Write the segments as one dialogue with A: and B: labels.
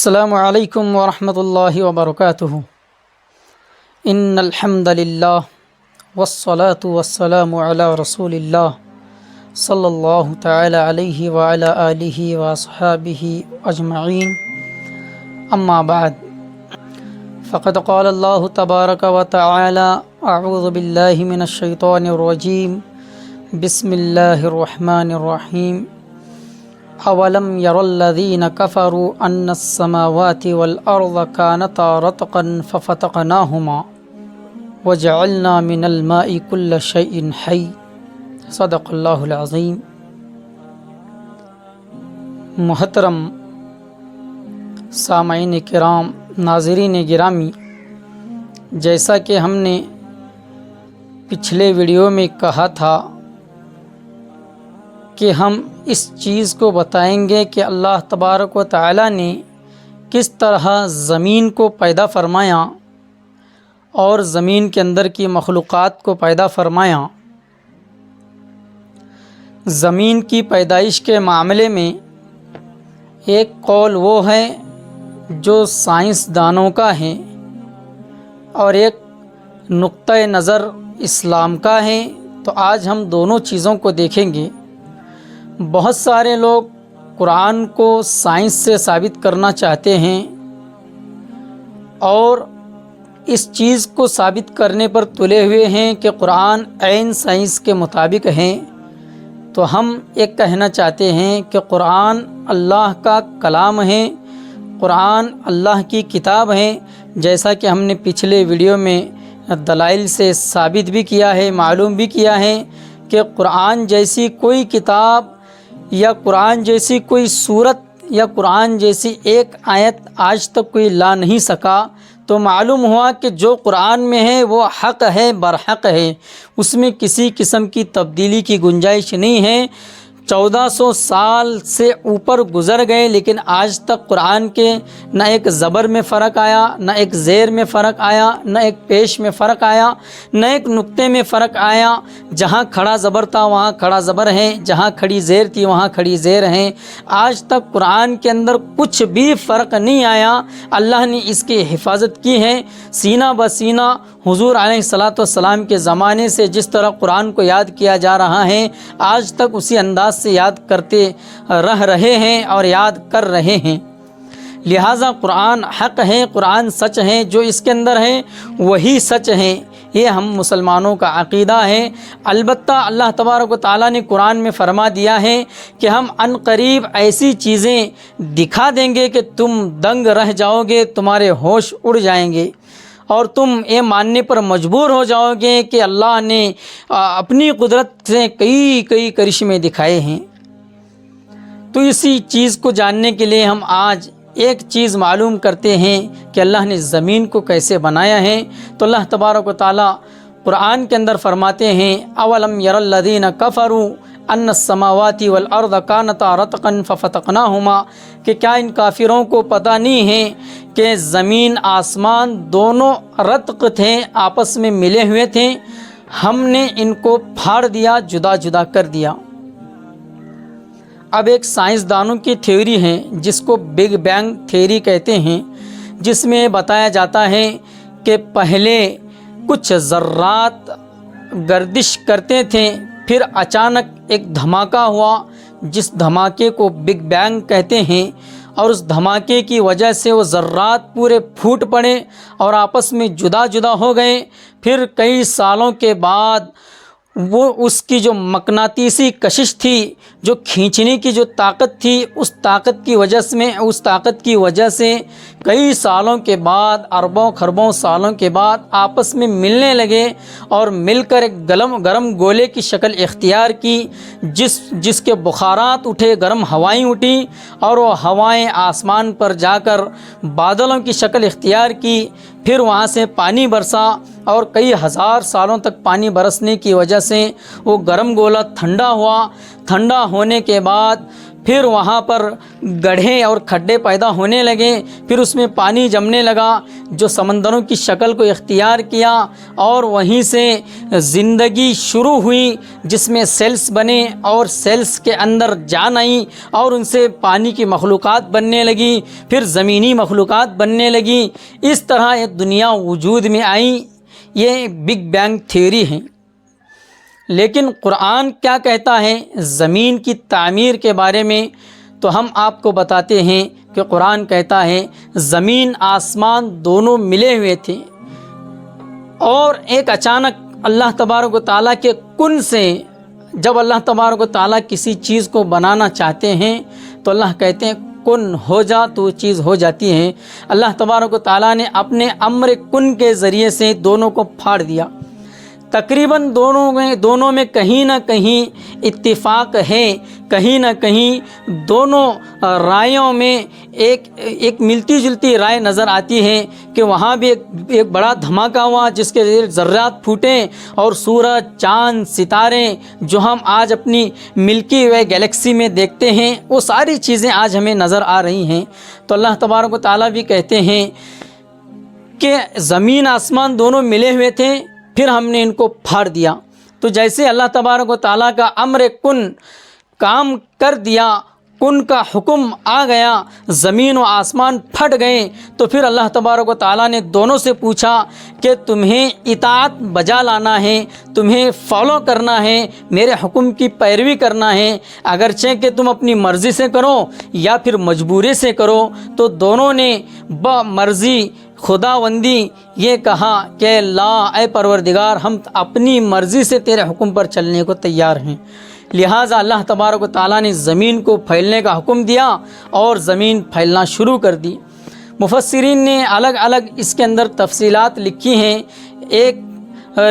A: السلام علیکم ورحمۃ اللہ وبرکاتہ۔ ان الحمد للہ والصلاة والسلام علی رسول اللہ صلی اللہ تعالی علیہ وعلی آلہ واصحابہ اجمعین، اما بعد فقد قال اللہ تبارک و تعالی اعوذ باللہ من الشیطان الرجیم بسم اللہ الرحمن الرحیم۔ اولم یر الذین کفروا ان السماوات والارض کانتا رتقا ففتقناہما وجعلنا من الماء کل شیء حی، صدق اللہ العظیم۔ محترم سامعین کرام، ناظرین گرامی، جیسا کہ ہم نے پچھلے ویڈیو میں کہا تھا کہ ہم اس چیز کو بتائیں گے کہ اللہ تبارک و تعالی نے کس طرح زمین کو پیدا فرمایا اور زمین کے اندر کی مخلوقات کو پیدا فرمایا۔ زمین کی پیدائش کے معاملے میں ایک قول وہ ہے جو سائنسدانوں کا ہے اور ایک نقطۂ نظر اسلام کا ہے، تو آج ہم دونوں چیزوں کو دیکھیں گے۔ بہت سارے لوگ قرآن کو سائنس سے ثابت کرنا چاہتے ہیں اور اس چیز کو ثابت کرنے پر تلے ہوئے ہیں کہ قرآن عین سائنس کے مطابق ہیں، تو ہم ایک کہنا چاہتے ہیں کہ قرآن اللہ کا کلام ہے، قرآن اللہ کی کتاب ہے، جیسا کہ ہم نے پچھلے ویڈیو میں دلائل سے ثابت بھی کیا ہے، معلوم بھی کیا ہے کہ قرآن جیسی کوئی کتاب یا قرآن جیسی کوئی صورت یا قرآن جیسی ایک آیت آج تک کوئی لا نہیں سکا۔ تو معلوم ہوا کہ جو قرآن میں ہے وہ حق ہے، برحق ہے، اس میں کسی قسم کی تبدیلی کی گنجائش نہیں ہے۔ 1400 سال سے اوپر گزر گئے لیکن آج تک قرآن کے نہ ایک زبر میں فرق آیا، نہ ایک زیر میں فرق آیا، نہ ایک پیش میں فرق آیا، نہ ایک نقطے میں فرق آیا۔ جہاں کھڑا زبر تھا وہاں کھڑا زبر ہے، جہاں کھڑی زیر تھی وہاں کھڑی زیر ہے۔ آج تک قرآن کے اندر کچھ بھی فرق نہیں آیا۔ اللہ نے اس کی حفاظت کی ہے۔ سینہ بسینہ حضور علیہ الصلاۃ والسلام کے زمانے سے جس طرح قرآن کو یاد کیا جا رہا ہے، آج تک اسی انداز سے یاد کرتے رہ رہے ہیں اور یاد کر رہے ہیں۔ لہٰذا قرآن حق ہے، قرآن سچ ہے، جو اس کے اندر ہے وہی سچ ہے، یہ ہم مسلمانوں کا عقیدہ ہے۔ البتہ اللہ تبارک و تعالیٰ نے قرآن میں فرما دیا ہے کہ ہم عن قریب ایسی چیزیں دکھا دیں گے کہ تم دنگ رہ جاؤ گے، تمہارے ہوش اڑ جائیں گے اور تم یہ ماننے پر مجبور ہو جاؤ گے کہ اللہ نے اپنی قدرت سے کئی کرشمے دکھائے ہیں۔ تو اسی چیز کو جاننے کے لیے ہم آج ایک چیز معلوم کرتے ہیں کہ اللہ نے زمین کو کیسے بنایا ہے۔ تو اللہ تبارک و تعالیٰ قرآن کے اندر فرماتے ہیں، اولم یر الذین کفروا ان السماوات والارض کانتا رتقا ففتقناہما، کہ کیا ان کافروں کو پتہ نہیں ہے کہ زمین آسمان دونوں رتق تھے، آپس میں ملے ہوئے تھے، ہم نے ان کو پھاڑ دیا، جدا جدا کر دیا۔ اب ایک سائنسدانوں کی تھیوری ہے جس کو بگ بینگ تھیوری کہتے ہیں، جس میں بتایا جاتا ہے کہ پہلے کچھ ذرات گردش کرتے تھے، پھر اچانک ایک دھماکہ ہوا جس دھماکے کو بگ بینگ کہتے ہیں، اور اس دھماکے کی وجہ سے وہ ذرات پورے پھوٹ پڑے اور آپس میں جدا جدا ہو گئے۔ پھر کئی سالوں کے بعد وہ اس کی جو مقناطیسی کشش تھی، جو کھینچنے کی جو طاقت تھی، اس طاقت کی وجہ سے کئی سالوں کے بعد، اربوں خربوں سالوں کے بعد آپس میں ملنے لگے اور مل کر ایک گرم گولے کی شکل اختیار کی، جس کے بخارات اٹھے، گرم ہوائیں اٹھیں اور وہ ہوائیں آسمان پر جا کر بادلوں کی شکل اختیار کی۔ پھر وہاں سے پانی برسا اور کئی ہزار سالوں تک پانی برسنے کی وجہ سے وہ گرم گولا ٹھنڈا ہوا۔ ٹھنڈا ہونے کے بعد پھر وہاں پر گڑھے اور کھڈے پیدا ہونے لگے، پھر اس میں پانی جمنے لگا جو سمندروں کی شکل کو اختیار کیا، اور وہیں سے زندگی شروع ہوئی جس میں سیلس بنے اور سیلس کے اندر جان آئی اور ان سے پانی کی مخلوقات بننے لگی، پھر زمینی مخلوقات بننے لگی۔ اس طرح یہ دنیا وجود میں آئی۔ یہ بگ بینگ تھیوری ہے۔ لیکن قرآن کیا کہتا ہے زمین کی تعمیر کے بارے میں؟ تو ہم آپ کو بتاتے ہیں کہ قرآن کہتا ہے زمین آسمان دونوں ملے ہوئے تھے، اور ایک اچانک اللہ تبارک و تعالیٰ کے کن سے، جب اللہ تبارک و تعالیٰ کسی چیز کو بنانا چاہتے ہیں تو اللہ کہتے ہیں کن ہو جا، تو وہ چیز ہو جاتی ہے۔ اللہ تبارک و تعالیٰ نے اپنے امر کن کے ذریعے سے دونوں کو پھاڑ دیا۔ تقریباً دونوں میں کہیں نہ کہیں اتفاق ہے، کہیں نہ کہیں دونوں رائےوں میں ایک ملتی جلتی رائے نظر آتی ہے کہ وہاں بھی ایک بڑا دھماکہ ہوا جس کے ذریعے ذرات پھوٹے، اور سورج، چاند، ستارے جو ہم آج اپنی ملکی وے گلیکسی میں دیکھتے ہیں وہ ساری چیزیں آج ہمیں نظر آ رہی ہیں۔ تو اللہ تبارک و تعالیٰ بھی کہتے ہیں کہ زمین آسمان دونوں ملے ہوئے تھے، پھر ہم نے ان کو پھاڑ دیا۔ تو جیسے اللہ تبارک و تعالیٰ کا امر کن کام کر دیا، کن کا حکم آ گیا، زمین و آسمان پھٹ گئے، تو پھر اللہ تبارک و تعالیٰ نے دونوں سے پوچھا کہ تمہیں اطاعت بجا لانا ہے، تمہیں فالو کرنا ہے، میرے حکم کی پیروی کرنا ہے، اگرچہ کہ تم اپنی مرضی سے کرو یا پھر مجبوری سے کرو۔ تو دونوں نے بمرضی خداوندی یہ کہا کہ لا اے پروردگار، ہم اپنی مرضی سے تیرے حکم پر چلنے کو تیار ہیں۔ لہٰذا اللہ تبارک و تعالیٰ نے زمین کو پھیلنے کا حکم دیا اور زمین پھیلنا شروع کر دی۔ مفسرین نے الگ الگ اس کے اندر تفصیلات لکھی ہیں۔ ایک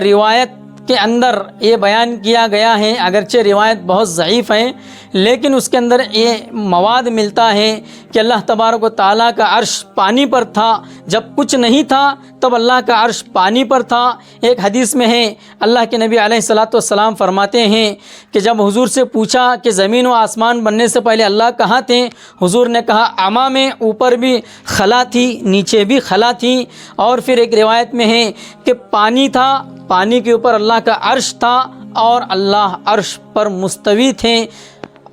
A: روایت کے اندر یہ بیان کیا گیا ہے، اگرچہ روایت بہت ضعیف ہے لیکن اس کے اندر یہ مواد ملتا ہے کہ اللہ تبارک و تعالیٰ کا عرش پانی پر تھا، جب کچھ نہیں تھا تب اللہ کا عرش پانی پر تھا۔ ایک حدیث میں ہے اللہ کے نبی علیہ السلام فرماتے ہیں کہ جب حضور سے پوچھا کہ زمین و آسمان بننے سے پہلے اللہ کہاں تھے، حضور نے کہا اما میں، اوپر بھی خلا تھی نیچے بھی خلا تھی۔ اور پھر ایک روایت میں ہے کہ پانی تھا، پانی کے اوپر اللہ کا عرش تھا اور اللہ عرش پر مستوی تھے۔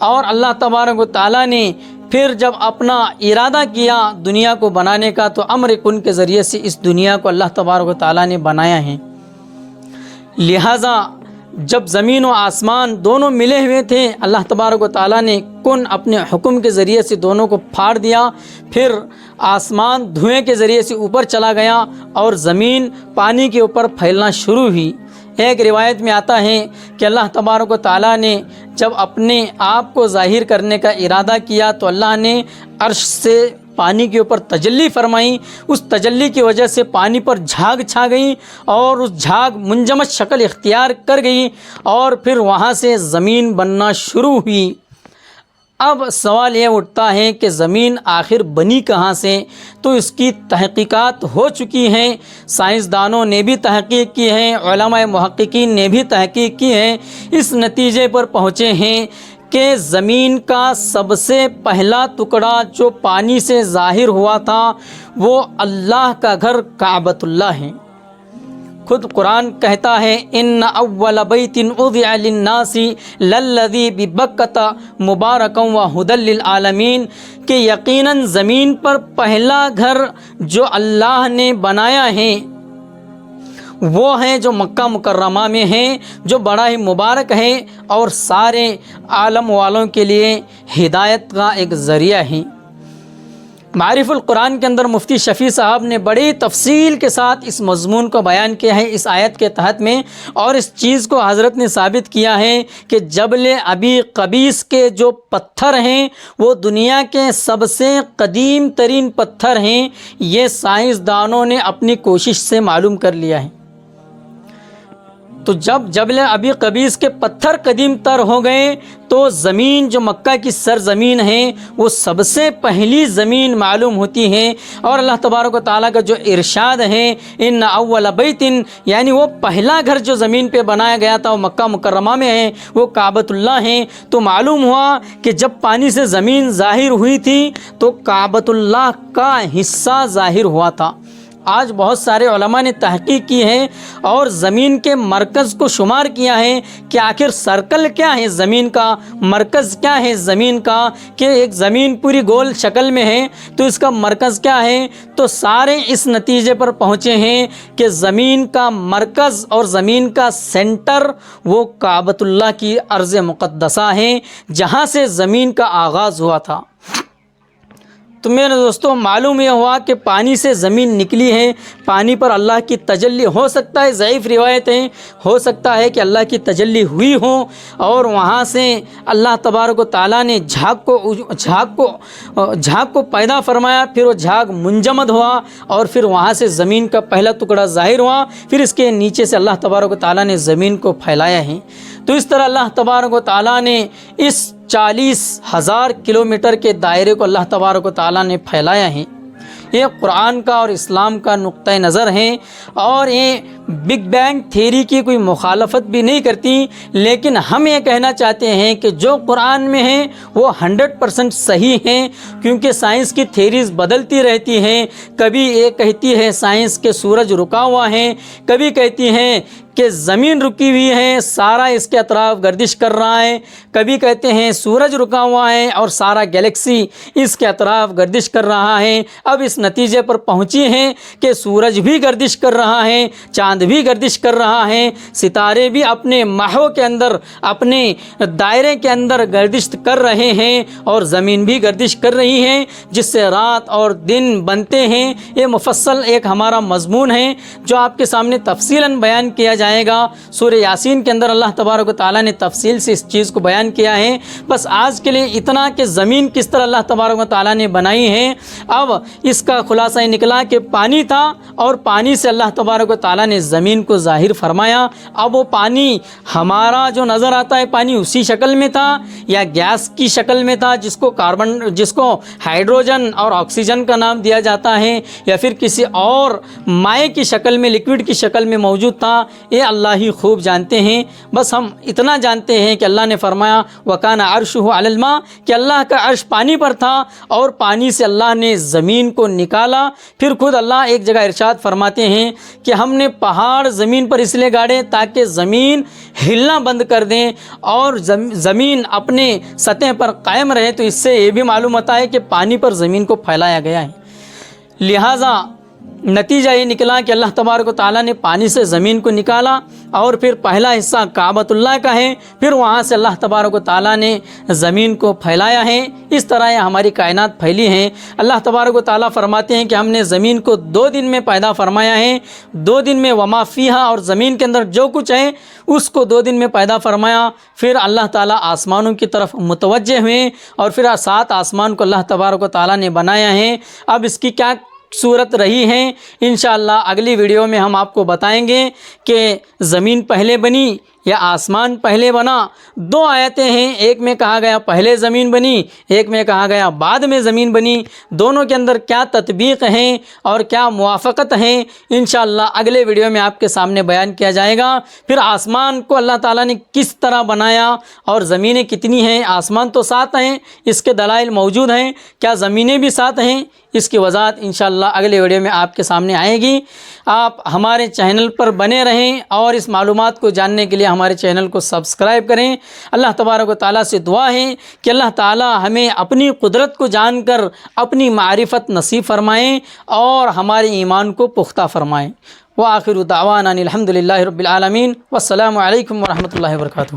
A: اور اللہ تبارک و تعالیٰ نے پھر جب اپنا ارادہ کیا دنیا کو بنانے کا تو امر کن کے ذریعے سے اس دنیا کو اللہ تبارک و تعالیٰ نے بنایا ہے۔ لہٰذا جب زمین و آسمان دونوں ملے ہوئے تھے، اللہ تبارک و تعالیٰ نے کن اپنے حکم کے ذریعے سے دونوں کو پھاڑ دیا، پھر آسمان دھوئیں کے ذریعے سے اوپر چلا گیا اور زمین پانی کے اوپر پھیلنا شروع ہوئی۔ ایک روایت میں آتا ہے کہ اللہ تبارک و تعالیٰ نے جب اپنے آپ کو ظاہر کرنے کا ارادہ کیا تو اللہ نے عرش سے پانی کے اوپر تجلی فرمائی، اس تجلی کی وجہ سے پانی پر جھاگ چھا گئی اور اس جھاگ منجمد شکل اختیار کر گئی اور پھر وہاں سے زمین بننا شروع ہوئی۔ اب سوال یہ اٹھتا ہے کہ زمین آخر بنی کہاں سے؟ تو اس کی تحقیقات ہو چکی ہیں، سائنسدانوں نے بھی تحقیق کی ہے، علماء محققین نے بھی تحقیق کی ہے، اس نتیجے پر پہنچے ہیں کہ زمین کا سب سے پہلا ٹکڑا جو پانی سے ظاہر ہوا تھا وہ اللہ کا گھر کعبۃ اللہ ہے۔ خود قرآن کہتا ہے ان اول بیت وضع للناس للذی ببکۃ مبارکا وہدی للعالمین، کہ یقیناً زمین پر پہلا گھر جو اللہ نے بنایا ہے وہ ہے جو مکہ مکرمہ میں ہے، جو بڑا ہی مبارک ہے اور سارے عالم والوں کے لیے ہدایت کا ایک ذریعہ ہے۔ معرف القرآن کے اندر مفتی شفیع صاحب نے بڑی تفصیل کے ساتھ اس مضمون کو بیان کیا ہے اس آیت کے تحت میں، اور اس چیز کو حضرت نے ثابت کیا ہے کہ جبل ابی قبیس کے جو پتھر ہیں وہ دنیا کے سب سے قدیم ترین پتھر ہیں، یہ سائنسدانوں نے اپنی کوشش سے معلوم کر لیا ہے۔ تو جب جبل ابی قبیس کے پتھر قدیم تر ہو گئے تو زمین جو مکہ کی سرزمین ہے وہ سب سے پہلی زمین معلوم ہوتی ہے۔ اور اللہ تبارک و تعالیٰ کا جو ارشاد ہے ان اول بیت، یعنی وہ پہلا گھر جو زمین پہ بنایا گیا تھا وہ مکہ مکرمہ میں ہے، وہ کعبۃ اللہ ہے۔ تو معلوم ہوا کہ جب پانی سے زمین ظاہر ہوئی تھی تو کعبۃ اللہ کا حصہ ظاہر ہوا تھا۔ آج بہت سارے علماء نے تحقیق کی ہے اور زمین کے مرکز کو شمار کیا ہے کہ آخر سرکل کیا ہے زمین کا، مرکز کیا ہے زمین کا، کہ ایک زمین پوری گول شکل میں ہے تو اس کا مرکز کیا ہے، تو سارے اس نتیجے پر پہنچے ہیں کہ زمین کا مرکز اور زمین کا سینٹر وہ کعبۃ اللہ کی ارض مقدسہ ہے جہاں سے زمین کا آغاز ہوا تھا۔ تو میرے دوستوں معلوم یہ ہوا کہ پانی سے زمین نکلی ہے، پانی پر اللہ کی تجلی ہو سکتا ہے، ضعیف روایتیں ہو سکتا ہے کہ اللہ کی تجلی ہوئی ہو اور وہاں سے اللہ تبارک و تعالیٰ نے جھاگ کو پیدا فرمایا، پھر وہ جھاگ منجمد ہوا اور پھر وہاں سے زمین کا پہلا ٹکڑا ظاہر ہوا، پھر اس کے نیچے سے اللہ تبارک و تعالیٰ نے زمین کو پھیلایا ہے۔ تو اس طرح اللہ تبارک و تعالیٰ نے اس 40,000 کلومیٹر کے دائرے کو اللہ تبارک و تعالیٰ نے پھیلایا ہے۔ یہ قرآن کا اور اسلام کا نقطہ نظر ہے اور یہ بگ بینگ تھیوری کی کوئی مخالفت بھی نہیں کرتی، لیکن ہم یہ کہنا چاہتے ہیں کہ جو قرآن میں ہے وہ 100% صحیح ہیں، کیونکہ سائنس کی تھیریز بدلتی رہتی ہیں۔ کبھی یہ کہتی ہے سائنس کہ سورج رکا ہوا ہے، کبھی کہتی ہیں کہ زمین رکی ہوئی ہے، سارا اس کے اطراف گردش کر رہا ہے، کبھی کہتے ہیں سورج رکا ہوا ہے اور سارا گلیکسی اس کے اطراف گردش کر رہا ہے۔ اب اس نتیجے پر پہنچی ہیں کہ سورج بھی گردش کر رہا ہے، چاند بھی گردش کر رہا ہے، ستارے بھی اپنے محو کے اندر، اپنے دائرے کے اندر گردش کر رہے ہیں اور زمین بھی گردش کر رہی ہے، جس سے رات اور دن بنتے ہیں۔ یہ مفصل ایک ہمارا مضمون ہے جو آپ کے سامنے تفصیلاً بیان کیا جائے گا۔ سورہ یاسین کے اندر اللہ تبارک و تعالیٰ نے تفصیل سے اس چیز کو بیان کیا ہے۔ بس آج کے لیے اتنا کہ زمین کس طرح اللہ تبارک و تعالیٰ نے بنائی ہے۔ اب اس کا خلاصہ یہ نکلا کہ پانی تھا اور پانی سے اللہ تبارک و تعالیٰ نے زمین کو ظاہر فرمایا۔ اب وہ پانی ہمارا جو نظر آتا ہے پانی اسی شکل میں تھا یا گیس کی شکل میں تھا جس کو ہائیڈروجن اور آکسیجن کا نام دیا جاتا ہے، یا پھر کسی اور مائع کی شکل میں، لکوڈ کی شکل میں موجود تھا، یہ اللہ ہی خوب جانتے ہیں۔ بس ہم اتنا جانتے ہیں کہ اللہ نے فرمایا وَكَانَ عَرْشُهُ عَلَى الْمَاءِ، کہ اللہ کا عرش پانی پر تھا اور پانی سے اللہ نے زمین کو نکالا۔ پھر خود اللہ ایک جگہ ارشاد فرماتے ہیں کہ ہم نے پہاڑ زمین پر اس لیے گاڑے تاکہ زمین ہلنا بند کر دیں اور زمین اپنے سطح پر قائم رہے۔ تو اس سے یہ بھی معلوم ہوتا ہے کہ پانی پر زمین کو پھیلایا گیا ہے۔ لہٰذا نتیجہ یہ نکلا کہ اللہ تبارک و تعالیٰ نے پانی سے زمین کو نکالا اور پھر پہلا حصہ کعبۃ اللہ کا ہے، پھر وہاں سے اللہ تبارک و تعالیٰ نے زمین کو پھیلایا ہے۔ اس طرح یہ ہماری کائنات پھیلی ہیں۔ اللہ تبارک و تعالیٰ فرماتے ہیں کہ ہم نے زمین کو 2 دن میں پیدا فرمایا ہے، 2 دن میں وما فیہا، اور زمین کے اندر جو کچھ ہے اس کو 2 دن میں پیدا فرمایا۔ پھر اللہ تعالیٰ آسمانوں کی طرف متوجہ ہوئے اور پھر 7 آسمان کو اللہ تبارک و تعالیٰ نے بنایا ہے۔ اب اس کی کیا صورت رہی ہے انشاءاللہ اگلی ویڈیو میں ہم آپ کو بتائیں گے کہ زمین پہلے بنی یا آسمان پہلے بنا۔ 2 آیتیں ہیں، ایک میں کہا گیا پہلے زمین بنی، ایک میں کہا گیا بعد میں زمین بنی۔ دونوں کے اندر کیا تطبیق ہیں اور کیا موافقت ہیں انشاءاللہ اگلے ویڈیو میں آپ کے سامنے بیان کیا جائے گا۔ پھر آسمان کو اللہ تعالیٰ نے کس طرح بنایا اور زمینیں کتنی ہیں، آسمان تو 7 ہیں، اس کے دلائل موجود ہیں، کیا زمینیں بھی 7 ہیں، اس کی وضاحت انشاءاللہ اگلے ویڈیو میں آپ کے سامنے آئے گی۔ آپ ہمارے چینل پر بنے رہیں اور اس معلومات کو جاننے کے لیے ہمارے چینل کو سبسکرائب کریں۔ اللہ تبارک و تعالیٰ سے دعا ہے کہ اللہ تعالیٰ ہمیں اپنی قدرت کو جان کر اپنی معرفت نصیب فرمائیں اور ہمارے ایمان کو پختہ فرمائیں۔ وآخر دعوانا الحمد للہ رب العالمین، والسلام علیکم ورحمۃ اللہ وبرکاتہ۔